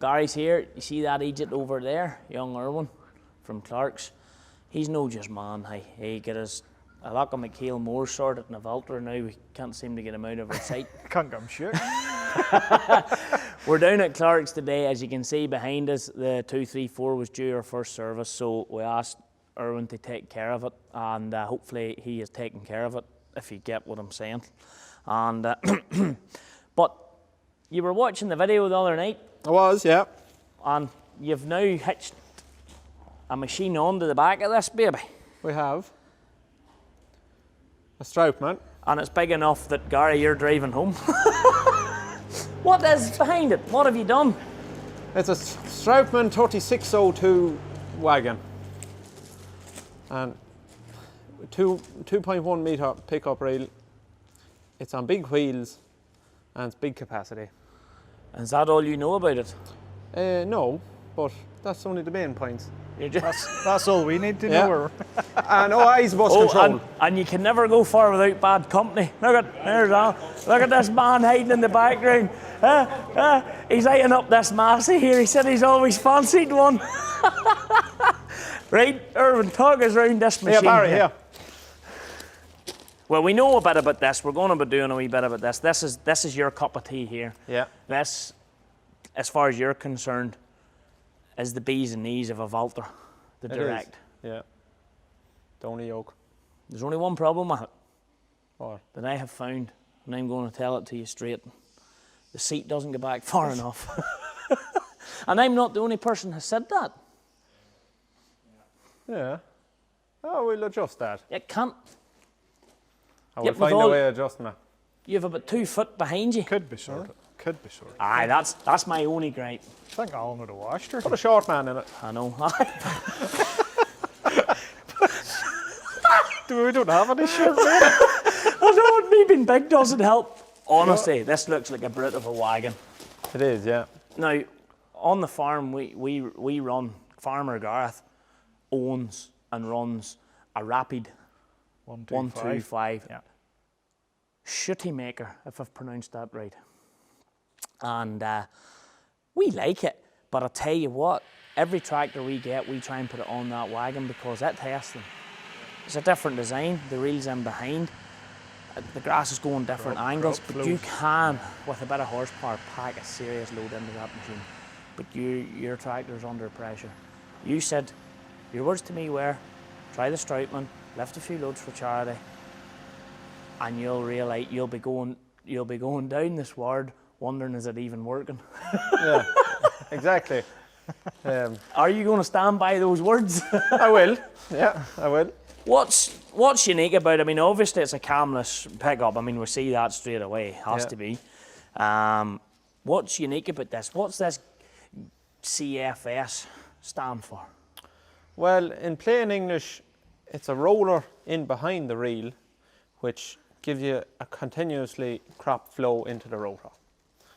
Gary's here. You see that Egypt over there, young Irwin from Clarke's. He's no just man. He get us a lot of McHale Moore sorted in a Valtra now. We can't seem to get him out of our sight. Can't come shit. We're down at Clarke's today. As you can see behind us, the 234 was due our first service, so we asked Irwin to take care of it, and hopefully he has taken care of it, if you get what I'm saying. And but you were watching the video the other night. I was, yeah. And you've now hitched a machine onto the back of this baby. We have. A Stroutman. And it's big enough that, Gary, you're driving home. What is behind it? What have you done? It's a Stroutman 3602 wagon. And 2.1 metre pickup reel. It's on big wheels and it's big capacity. Is that all you know about it? No, but that's only the main points. That's all we need to know. And eyes bus control. And you can never go far without bad company. Look at this man hiding in the background. He's eyeing up this Massey here. He said he's always fancied one. Right, Irwin, talk us around this machine. Yeah, Barry, here. Well, we know a bit about this. We're going to be doing a wee bit about this. This is your cup of tea here. Yeah. This, as far as you're concerned, is the B's and E's of a Valtra, the direct. Yeah. The only yoke. There's only one problem with it. What? That I have found, and I'm going to tell it to you straight. The seat doesn't go back far enough. And I'm not the only person who has said that. Yeah. Oh, we'll adjust that. It can't. I will find a way of adjusting it. You have about 2 foot behind you. Could be sorted. Could be sorted. Aye, that's my only gripe. I think Alan would have washed her. Put a short man in it. I know. We don't have any short men. I know, me being big doesn't help. Honestly, this looks like a brute of a wagon. It is, yeah. Now, on the farm we run, Farmer Gareth owns and runs a Rapid 125. Yeah. Shooty maker, if I've pronounced that right. And we like it, but I'll tell you what, every tractor we get, we try and put it on that wagon because it tests them. It's a different design, the reel's in behind, the grass is going different angles, but you can, with a bit of horsepower, pack a serious load into that machine. But your tractor's under pressure. You said, your words to me were, try the Stroutman, lift a few loads for charity, and you'll realise you'll be going down this ward wondering, is it even working? Yeah, exactly. Are you going to stand by those words? I will. Yeah, I will. What's unique about it? I mean, obviously it's a camless pickup. I mean, we see that straight away. Has to be. What's unique about this? What's this CFS stand for? Well, in plain English, it's a roller in behind the reel, which gives you a continuously crop flow into the rotor.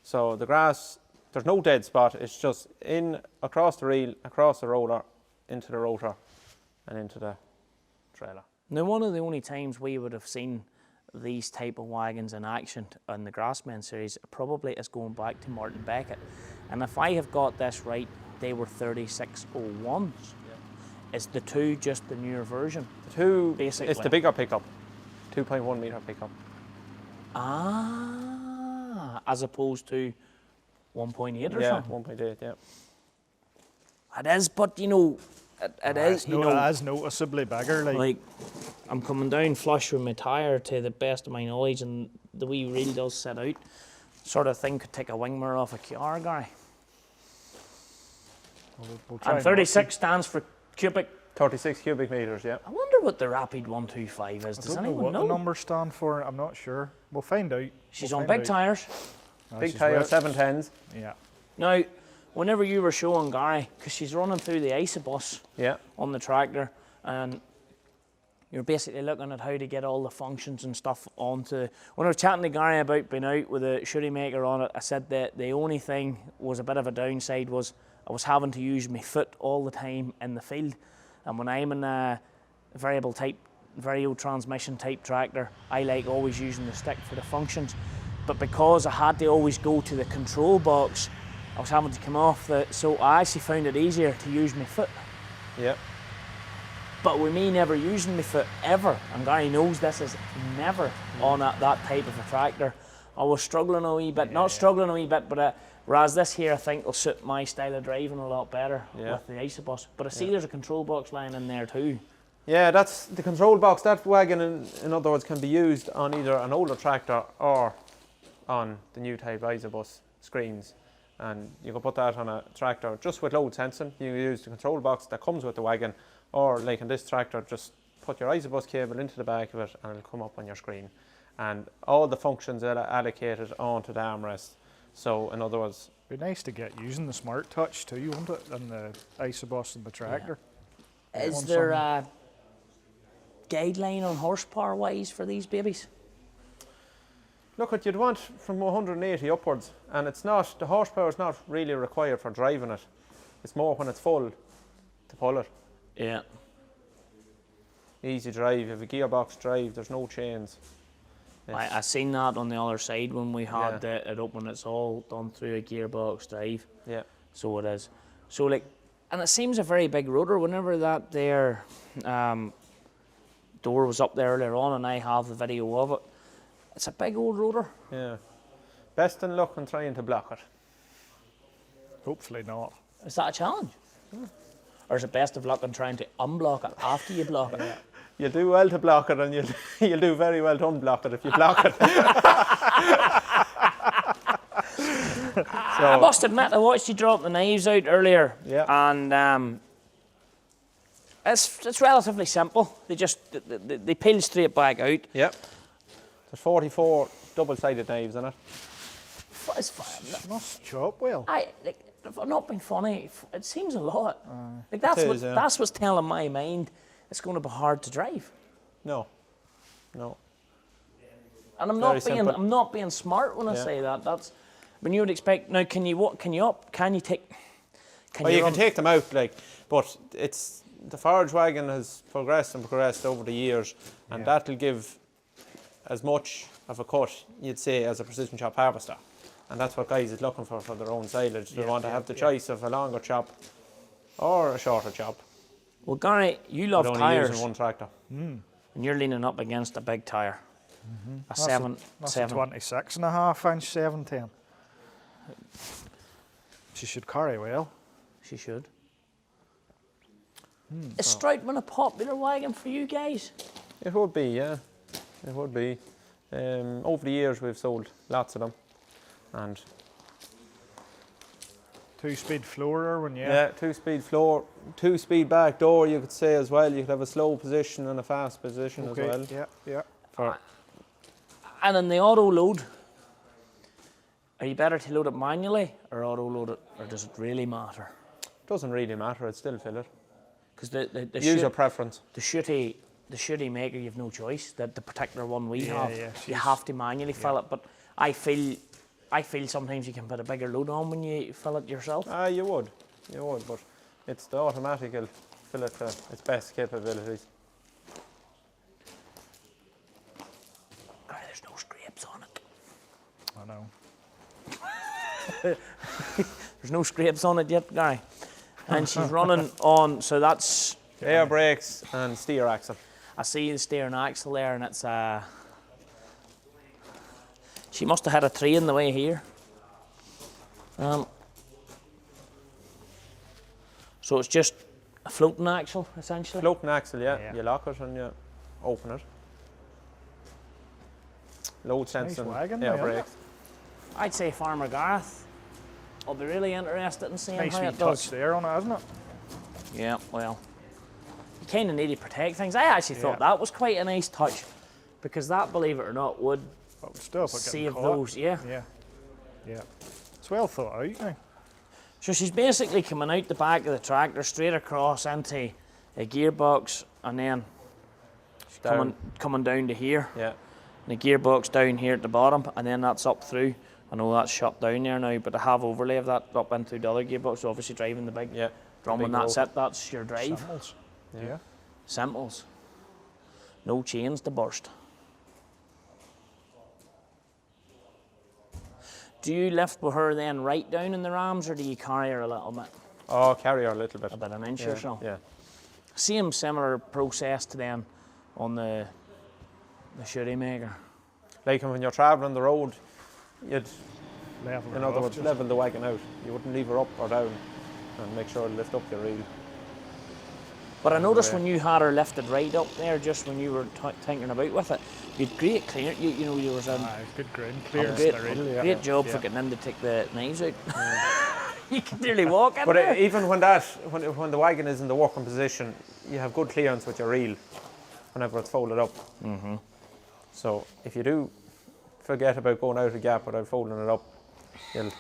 So the grass, there's no dead spot. It's just in across the reel, across the roller, into the rotor, and into the trailer. Now, one of the only times we would have seen these type of wagons in action in the Grassmen series probably is going back to Martin Beckett. And if I have got this right, they were 3601s. Yeah. Is the 2 just the newer version? The 2, basically. It's the bigger pickup, 2.1 metre pickup. Ah, as opposed to 1.8 or something? Yeah, 1.8, yeah. It is, but you know, it is, you know. It is noticeably bigger. Like, I'm coming down flush with my tyre to the best of my knowledge, and the wee reel does set out. Sort of thing could take a wing mirror off a car, Gary. We'll try and 36 stands for cubic. 36 cubic metres, yeah. I wonder what the Rapid 125 is. Does anyone know? What the numbers stand for? I'm not sure. We'll find out. She's on big tyres. Big tyre, 710s. Yeah. Now, whenever you were showing Gary, because she's running through the Isobus on the tractor, and you're basically looking at how to get all the functions and stuff onto. When I was chatting to Gary about being out with a shooty maker on it, I said that the only thing was a bit of a downside was I was having to use my foot all the time in the field. And when I'm in a variable transmission type tractor, I like always using the stick for the functions. But because I had to always go to the control box, I was having to come off so I actually found it easier to use my foot. Yeah. But with me never using my foot ever, and Gary knows this is never on that type of a tractor, I was struggling a wee bit, not struggling a wee bit, but whereas this here I think will suit my style of driving a lot better with the Isobus. But I see there's a control box line in there too. Yeah, that's the control box. That wagon, in other words, can be used on either an older tractor or on the new type Isobus screens. And you can put that on a tractor just with load sensing. You use the control box that comes with the wagon, or like in this tractor, just put your Isobus cable into the back of it and it'll come up on your screen. And all the functions are allocated onto the armrest. So in other words, It'd be nice to get using the Smart Touch too, wouldn't it? And the Isobus and the tractor. Yeah. Is there a guideline on horsepower wise for these babies? look, what you'd want from 180 upwards, and it's not, the horsepower is not really required for driving it. It's more when it's full to pull it. Yeah. Easy drive, you have a gearbox drive, there's no chains. I seen that on the other side when we had it open. It's all done through a gearbox drive. Yeah. So it is. So like, and it seems a very big rotor. Whenever that there door was up there earlier on, and I have the video of it, it's a big old rotor. Yeah. Best in luck in trying to block it. Hopefully not. Is that a challenge? Or is it best of luck in trying to unblock it after you block it? You'll do well to block it, and you'll do very well to unblock it if you block it. I must admit, I watched you drop the knives out earlier, and it's relatively simple. They peel straight back out. Yep. There's 44 double-sided knives in it. It must chop well. If I'm not being funny, it seems a lot. Like that's what's telling my mind it's going to be hard to drive. No. And I'm not being smart when I say that. That's when you would expect. Now, can you take? You can take them out, but it's the Forage wagon has progressed over the years, and that'll give as much of a cut, you'd say, as a precision chop harvester. And that's what guys is looking for their own silage. They want to have the choice of a longer chop or a shorter chop. Well, Gary, you love only tyres. using one tractor. And you're leaning up against a big tyre. That's a 26 and a half inch 710. She should carry well. She should. Is Stroutman a popular wagon for you guys? It would be, yeah. It would be. Over the years, we've sold lots of them. And 2-speed floor, when yeah, 2-speed floor, 2-speed back door, you could say as well. You could have a slow position and a fast position as well. Yeah. And in the auto load, are you better to load it manually or auto load it, or does it really matter? Doesn't really matter, I'd still fill it. Because the user preference. The shitty maker, you've no choice. The particular one we have, you have to manually fill it. But I feel sometimes you can put a bigger load on when you fill it yourself. You would, but it's the automatic will fill it to its best capabilities. There's no scrapes on it. I know. There's no scrapes on it yet, Gary. And she's running on, so that's air brakes and steer axle. I see the steering axle there, and it's she must have had a tree in the way here. So it's just a floating axle, essentially? Floating axle, yeah. You lock it and you open it. Load sensing, wagon, air brakes. I'd say Farmer Gareth will be really interested in seeing how it does. Touch there on it, isn't it? Yeah, well, you kind of need to protect things. I actually thought that was quite a nice touch, because that, believe it or not, would save those. Yeah. It's well thought out now. So she's basically coming out the back of the tractor straight across into a gearbox, and then coming down to here. Yeah. And the gearbox down here at the bottom, and then that's up through. I know that's shut down there now, but I have overlay of that up into the other gearbox, so obviously driving the big drum, and that's it, that's your drive. Simples. Simples. No chains to burst. Do you lift with her then right down in the rams, or do you carry her a little bit? Oh, carry her a little bit. About an inch Yeah, or so? yeah. Same similar process to then on the shitty maker. Like when you're travelling the road, you'd, Level in her other off words, just. level the wagon out. You wouldn't leave her up or down, and make sure to lift up your reel. But I noticed when you had her lifted right up there, just when you were tinkering about with it, you'd great clearance. You know, you was a Aye, good ground clearance. great, there, really, great job for getting in to take the knives out. You can nearly walk in But there. even when the wagon is in the working position, you have good clearance with your reel whenever it's folded up. Mm-hmm. So if you do forget about going out a gap without folding it up, the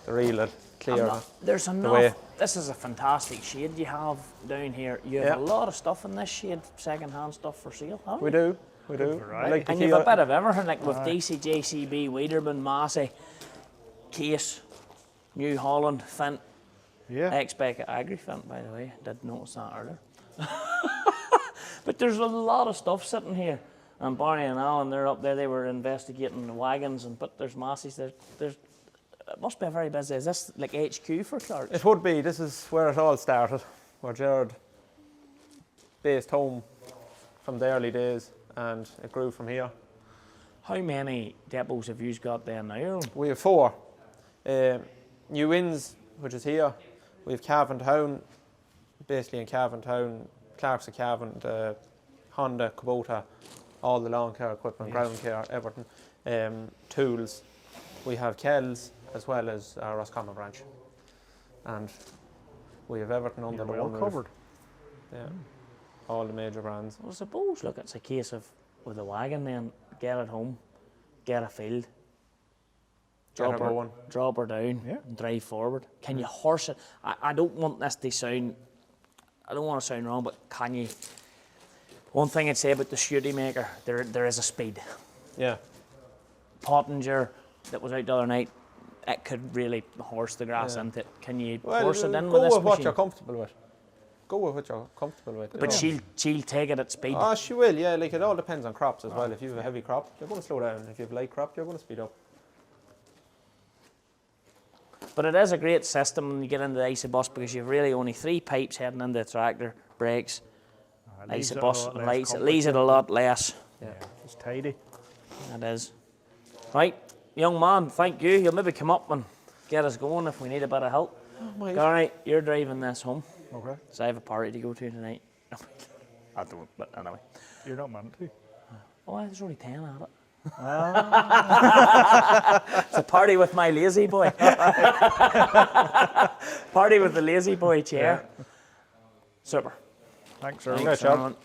reel will clear There's way. enough. This is a fantastic shade you have down here. You have Yeah. a lot of stuff in this shade, second-hand stuff for sale, haven't We you? do. I variety. like to And keep you've a bit of everything, like with DC, JCB, Weiderman, Massey, Case, New Holland, Fint, Yeah. Expect Agri Fint, by the way. Did notice that earlier. But there's a lot of stuff sitting here. And Barney and Alan, they're up there. They were investigating the wagons, but there's Massey's. There's. It must be a very busy. Is this like HQ for Clarke? It would be. This is where it all started, where Gerard based home from the early days, and it grew from here. How many depots have you got there now? We have 4. New Inns, which is here. We have Cavan Town, basically in Cavan Town, Clarke's of Cavan, the Honda, Kubota, all the lawn care equipment, ground care, everything. Tools. We have Kells, as well as our Roscommon branch. And we have everything under the Well one covered. roof. Yeah. All the major brands. Well, I suppose, look, it's a case of with a wagon then, get it home, get a field, Get her going. drop her down and drive forward. Can you horse it? I don't want this to sound, I don't want to sound wrong, but can you, one thing I'd say about the shooty maker, there is a speed. Yeah. Pottinger that was out the other night, it could really horse the grass into it. Can you horse it in go with this with what machine? you're comfortable with. Go with what you're comfortable with. But she'll take it at speed. Oh, she will, yeah. Like, it all depends on crops as well. If you have a heavy crop, you're going to slow down. If you have a light crop, you're going to speed up. But it is a great system when you get into the Isobus because you've really only 3 pipes heading into the tractor, brakes, Isobus, and lights. It leaves it a lot less. Yeah, it's tidy. It is. Right, young man, thank you. You'll maybe come up and get us going if we need a bit of help. Oh, Gary, you're driving this home. Okay. So I have a party to go to tonight. I don't, but anyway. You're not meant to. Oh, there's only 10 at it. It's a party with my lazy boy. Party with the lazy boy chair. Yeah. Super. Thanks, sir. Thanks, Sean. Everyone.